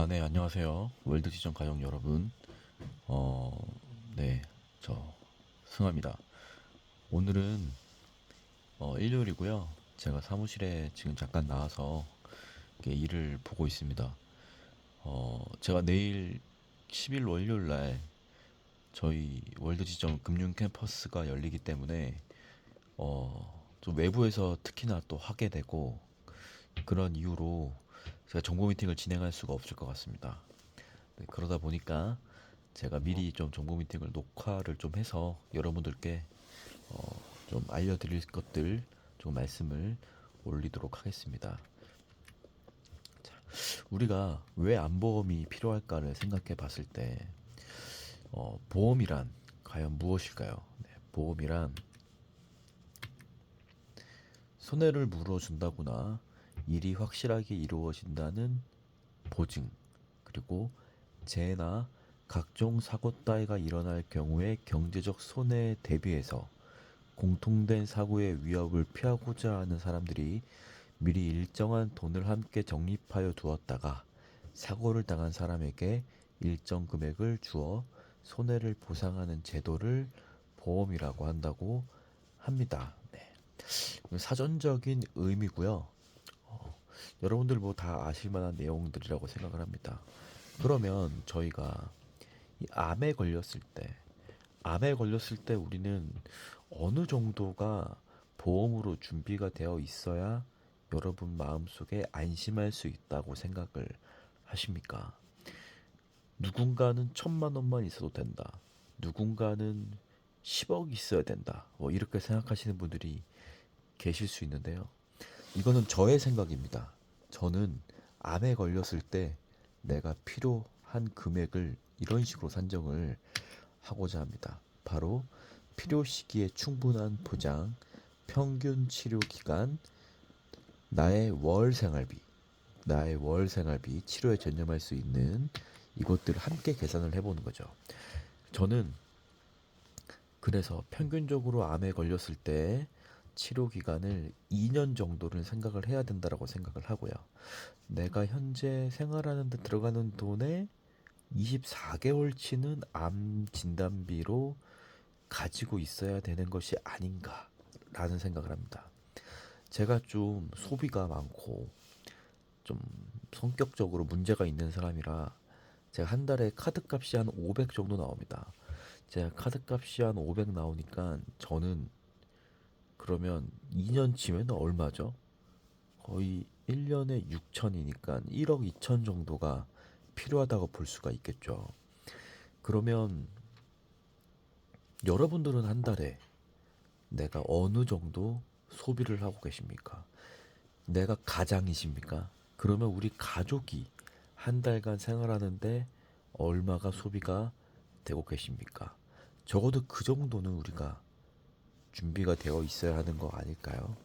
네, 안녕하세요. 월드지점 가족 여러분. 어, 네, 저 승화입니다. 오늘은 일요일이고요. 제가 사무실에 지금 잠깐 나와서 이렇게 일을 보고 있습니다. 제가 내일 10일 월요일 날 저희 월드지점 금융 캠퍼스가 열리기 때문에 좀 외부에서 특히나 또 하게 되고 그런 이유로 제가 정보 미팅을 진행할 수가 없을 것 같습니다. 네, 그러다 보니까 제가 미리 좀 정보 미팅을 녹화를 좀 해서 여러분들께 좀 알려드릴 것들 좀 말씀을 올리도록 하겠습니다. 우리가 왜 안보험이 필요할까를 생각해 봤을 때 보험이란 과연 무엇일까요? 네, 보험이란 손해를 물어준다거나 일이 확실하게 이루어진다는 보증, 그리고 재해나 각종 사고 따위가 일어날 경우에 경제적 손해에 대비해서 공통된 사고의 위협을 피하고자 하는 사람들이 미리 일정한 돈을 함께 적립하여 두었다가 사고를 당한 사람에게 일정 금액을 주어 손해를 보상하는 제도를 보험이라고 한다고 합니다. 네. 사전적인 의미고요. 여러분들 뭐 다 아실 만한 내용들이라고 생각을 합니다. 그러면 저희가 이 암에 걸렸을 때 우리는 어느 정도가 보험으로 준비가 되어 있어야 여러분 마음속에 안심할 수 있다고 생각을 하십니까? 누군가는 1,000만 원만 있어도 된다. 누군가는 10억 있어야 된다. 뭐 이렇게 생각하시는 분들이 계실 수 있는데요. 이거는 저의 생각입니다. 저는 암에 걸렸을 때 내가 필요한 금액을 이런 식으로 산정을 하고자 합니다. 바로 필요 시기에 충분한 보장, 평균 치료 기간, 나의 월 생활비, 치료에 전념할 수 있는 이것들을 함께 계산을 해보는 거죠. 저는 그래서 평균적으로 암에 걸렸을 때 치료 기간을 2년 정도를 생각을 해야 된다라고 생각을 하고요. 내가 현재 생활하는 데 들어가는 돈의 24개월치는 암 진단비로 가지고 있어야 되는 것이 아닌가라는 생각을 합니다. 제가 좀 소비가 많고 좀 성격적으로 문제가 있는 사람이라 제가 한 달에 카드값이 한 500 정도 나옵니다. 제가 카드값이 한 500 나오니까 저는 그러면 2년 치면 얼마죠? 거의 1년에 6천이니까 1억 2천 정도가 필요하다고 볼 수가 있겠죠. 그러면 여러분들은 한 달에 내가 어느 정도 소비를 하고 계십니까? 내가 가장이십니까? 그러면 우리 가족이 한 달간 생활하는데 얼마가 소비가 되고 계십니까? 적어도 그 정도는 우리가 준비가 되어 있어야 하는 거 아닐까요?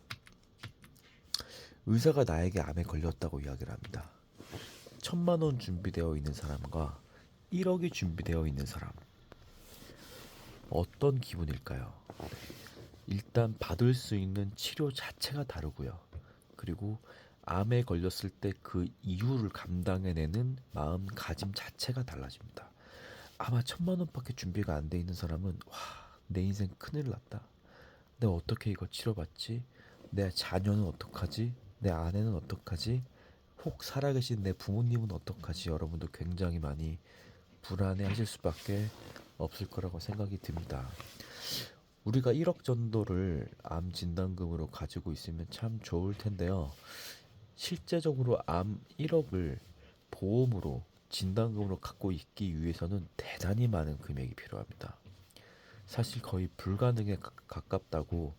의사가 나에게 암에 걸렸다고 이야기를 합니다. 1,000만 원 준비되어 있는 사람과 1억이 준비되어 있는 사람. 어떤 기분일까요? 일단 받을 수 있는 치료 자체가 다르고요. 그리고 암에 걸렸을 때 그 이유를 감당해내는 마음가짐 자체가 달라집니다. 아마 1,000만 원밖에 준비가 안 돼 있는 사람은 와, 내 인생 큰일 났다. 내가 어떻게 이거 치료받지? 내 자녀는 어떡하지? 내 아내는 어떡하지? 혹 살아계신 내 부모님은 어떡하지? 여러분도 굉장히 많이 불안해 하실 수밖에 없을 거라고 생각이 듭니다. 우리가 1억 정도를 암 진단금으로 가지고 있으면 참 좋을 텐데요. 실제적으로 암 1억을 보험으로 진단금으로 갖고 있기 위해서는 대단히 많은 금액이 필요합니다. 사실 거의 불가능에 가깝다고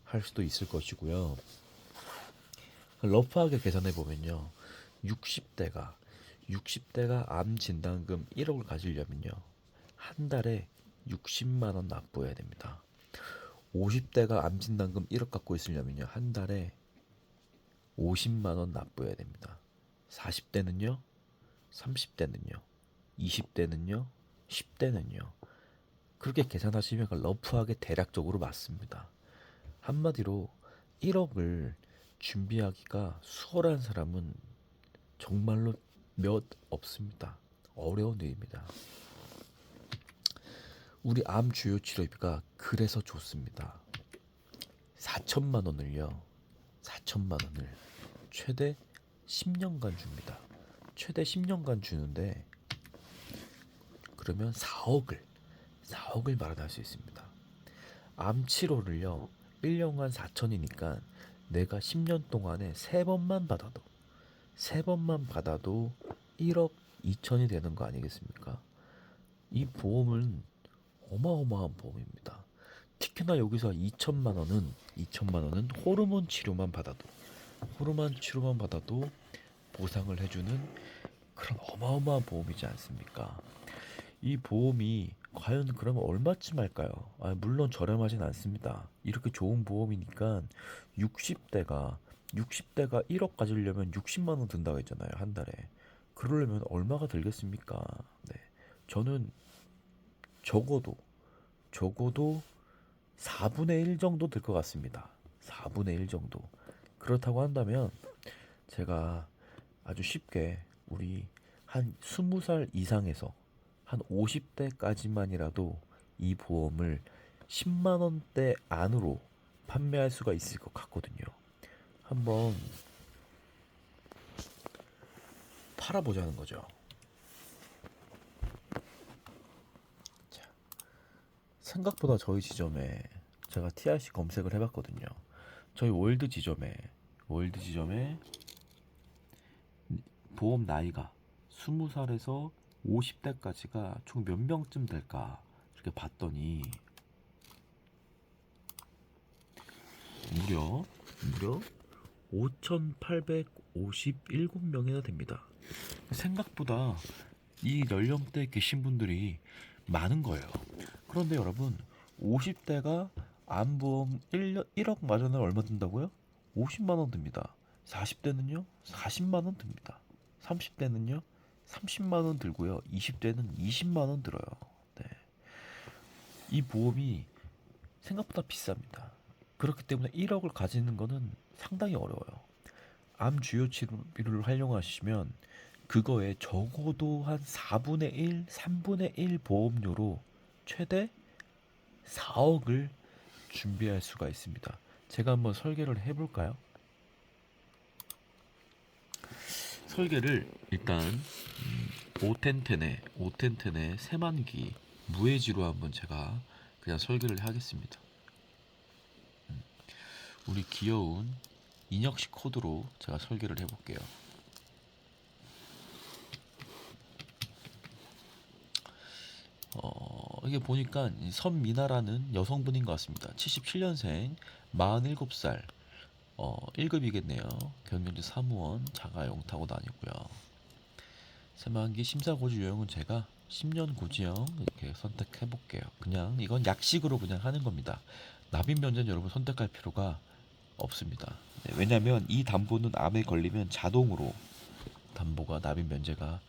할 수도 있을 것이고요. 러프하게 계산해 보면요. 60대가 60대가 암 진단금 1억을 가지려면요. 한 달에 60만 원 납부해야 됩니다. 50대가 암 진단금 1억 갖고 있으려면요. 한 달에 50만 원 납부해야 됩니다. 40대는요. 30대는요. 20대는요. 10대는요. 그렇게 계산하시면 러프하게 대략적으로 맞습니다. 한마디로 1억을 준비하기가 수월한 사람은 정말로 몇 없습니다. 어려운 일입니다. 우리 암 주요 치료비가 그래서 좋습니다. 4천만 원을요. 4천만 원을 최대 10년간 줍니다. 최대 10년간 주는데 그러면 4억을 마련할 수 있습니다. 암 치료를요. 1년간 4천이니까 내가 10년 동안에 3번만 받아도 1억 2천이 되는 거 아니겠습니까? 이 보험은 어마어마한 보험입니다. 특히나 여기서 2천만 원은 호르몬 치료만 받아도 보상을 해주는 그런 어마어마한 보험이지 않습니까? 이 보험이 과연 그러면 얼마쯤 할까요? 물론 저렴하진 않습니다. 이렇게 좋은 보험이니까 60대가 60대가 1억 가지려면 60만 원 든다고 했잖아요, 한 달에. 그러려면 얼마가 들겠습니까? 네. 저는 적어도 4분의 1 정도 들 것 같습니다. 4분의 1 정도. 그렇다고 한다면 제가 아주 쉽게 우리 한 20살 이상에서 한 50대까지만이라도 이 보험을 10만 원대 안으로 판매할 수가 있을 것 같거든요. 한번 팔아보자는 거죠. 자, 생각보다 저희 지점에 제가 TRC 검색을 해봤거든요. 저희 월드 지점에 보험 나이가 20살에서 50대까지가 총 몇 명쯤 될까 이렇게 봤더니 무려 5,857명이나 됩니다. 생각보다 이 연령대에 계신 분들이 많은 거예요. 그런데 여러분, 50대가 암보험 1억 마련을 얼마 든다고요? 50만 원 듭니다. 40대는요? 40만 원 듭니다. 30대는요? 30만 원 들고요. 20대는 20만 원 들어요. 네. 이 보험이 생각보다 비쌉니다. 그렇기 때문에 1억을 가지는 거는 상당히 어려워요. 암 주요 치료비를 활용하시면 그거에 적어도 한 4분의 1, 3분의 1 보험료로 최대 4억을 준비할 수가 있습니다. 제가 한번 설계를 해볼까요? 설계를 일단 오텐텐의 새만기 무해지로 한번 제가 그냥 설계를 하겠습니다. 우리 귀여운 인혁식 코드로 제가 설계를 해볼게요. 이게 보니까 선미나라는 여성분인 것 같습니다. 77년생, 47살, 1급이겠네요. 경영지 사무원, 자가용 타고 다니고요. 새만기 심사고지 유형은 제가 10년 고지형 이렇게 선택해 볼게요. 그냥 이건 약식으로 그냥 하는 겁니다. 납입 면제는 여러분 선택할 필요가 없습니다. 네, 왜냐하면 이 담보는 암에 걸리면 자동으로 담보가 납입 면제가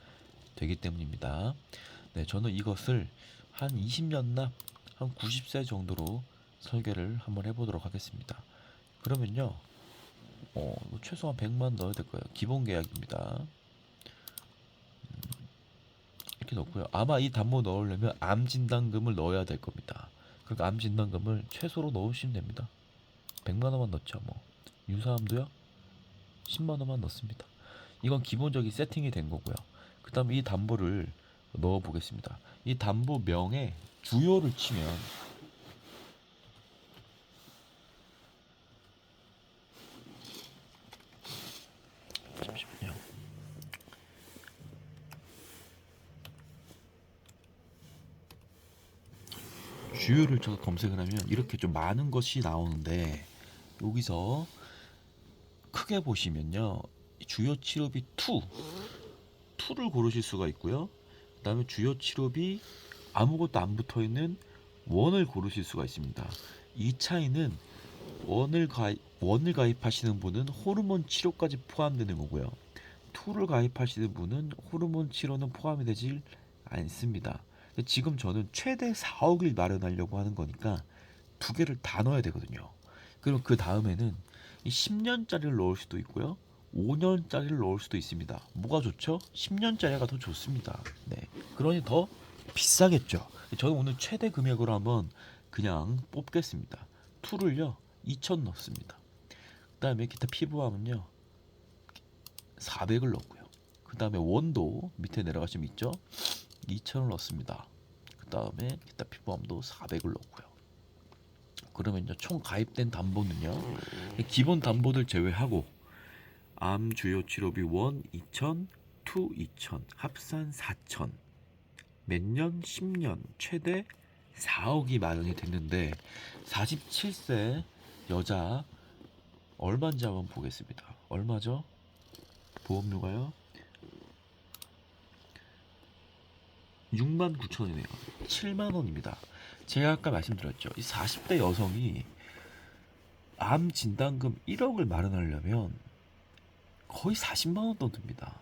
되기 때문입니다. 네, 저는 이것을 한 20년 납, 한 90세 정도로 설계를 한번 해보도록 하겠습니다. 그러면요, 최소한 100만 넣어야 될 거예요. 기본 계약입니다. 이렇게 넣고요. 아마 이 담보 넣으려면 암 진단금을 넣어야 될 겁니다. 그러니까 암 진단금을 최소로 넣으시면 됩니다. 100만 원만 넣죠, 뭐. 유사암도요? 10만 원만 넣습니다. 이건 기본적인 세팅이 된 거고요. 그다음에 이 담보를 넣어 보겠습니다. 이 담보명에 주요를 치면 잠시만요. 주요를 저 검색을 하면 이렇게 좀 많은 것이 나오는데 여기서 크게 보시면요. 주요 치료비 2를 고르실 수가 있고요. 그다음에 주요 치료비 아무것도 안 붙어 있는 1을 고르실 수가 있습니다. 이 차이는 1을 가입하시는 분은 호르몬 치료까지 포함되는 거고요. 2를 가입하시는 분은 호르몬 치료는 포함이 되질 않습니다. 지금 저는 최대 4억을 마련하려고 하는 거니까 두 개를 다 넣어야 되거든요. 그럼 그 다음에는 이 10년짜리를 넣을 수도 있고요. 5년짜리를 넣을 수도 있습니다. 뭐가 좋죠? 10년짜리가 더 좋습니다. 네. 그러니 더 비싸겠죠. 저는 오늘 최대 금액으로 한번 그냥 뽑겠습니다. 2를요 2천 넣습니다. 그 다음에 기타 피부함은요 400을 넣고요. 그 다음에 원도 밑에 내려가시면 있죠? 2천을 넣습니다. 그 다음에 기타 피부함도 400을 넣고요. 그러면요 총 가입된 담보는요 기본 담보들 제외하고 암 주요 치료비 1 2천, 2 2천, 합산 4천, 몇 년? 10년, 최대 4억이 마련이 됐는데 47세 여자 얼마인지 한번 보겠습니다. 얼마죠? 보험료가요? 6만 9천 원이네요. 7만 원입니다. 제가 아까 말씀드렸죠. 이 40대 여성이 암 진단금 1억을 마련하려면 거의 40만 원 돈 듭니다.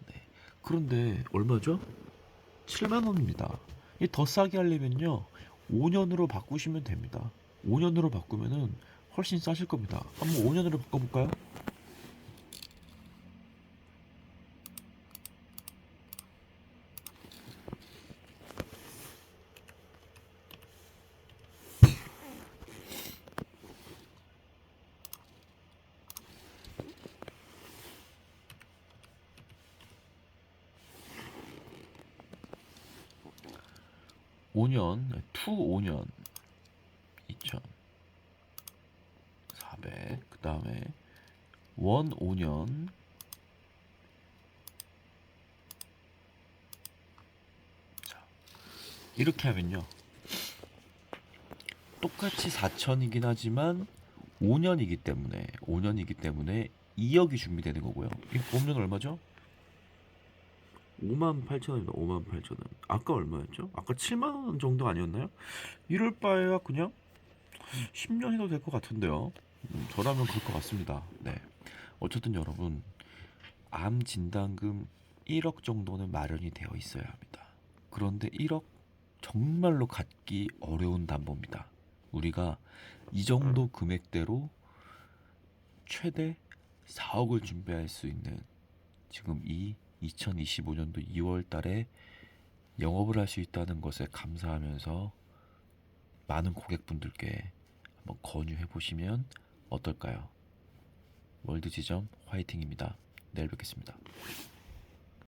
네. 그런데 얼마죠? 7만 원입니다. 이 더 싸게 하려면요 5년으로 바꾸시면 됩니다. 5년으로 바꾸면은 훨씬 싸실 겁니다. 한번 5년으로 바꿔볼까요? 5년, 5년 2,400. 그 다음에 5년 자, 이렇게 하면요 똑같이 4천이긴 하지만 5년이기 때문에 2억이 준비되는 거고요. 이 보험료는 얼마죠? 5만 8천 원입니다. 5만 8천 원. 아까 얼마였죠? 아까 7만 원 정도 아니었나요? 이럴 바에야 그냥 10년 해도 될 것 같은데요. 저라면 그럴 것 같습니다. 네. 어쨌든 여러분, 암 진단금 1억 정도는 마련이 되어 있어야 합니다. 그런데 1억 정말로 갖기 어려운 담보입니다. 우리가 이 정도 금액대로 최대 4억을 준비할 수 있는 지금 이 2025년도 2월 달에 영업을 할 수 있다는 것에 감사하면서 많은 고객분들께 한번 권유해 보시면 어떨까요? 월드지점 화이팅입니다. 내일 뵙겠습니다.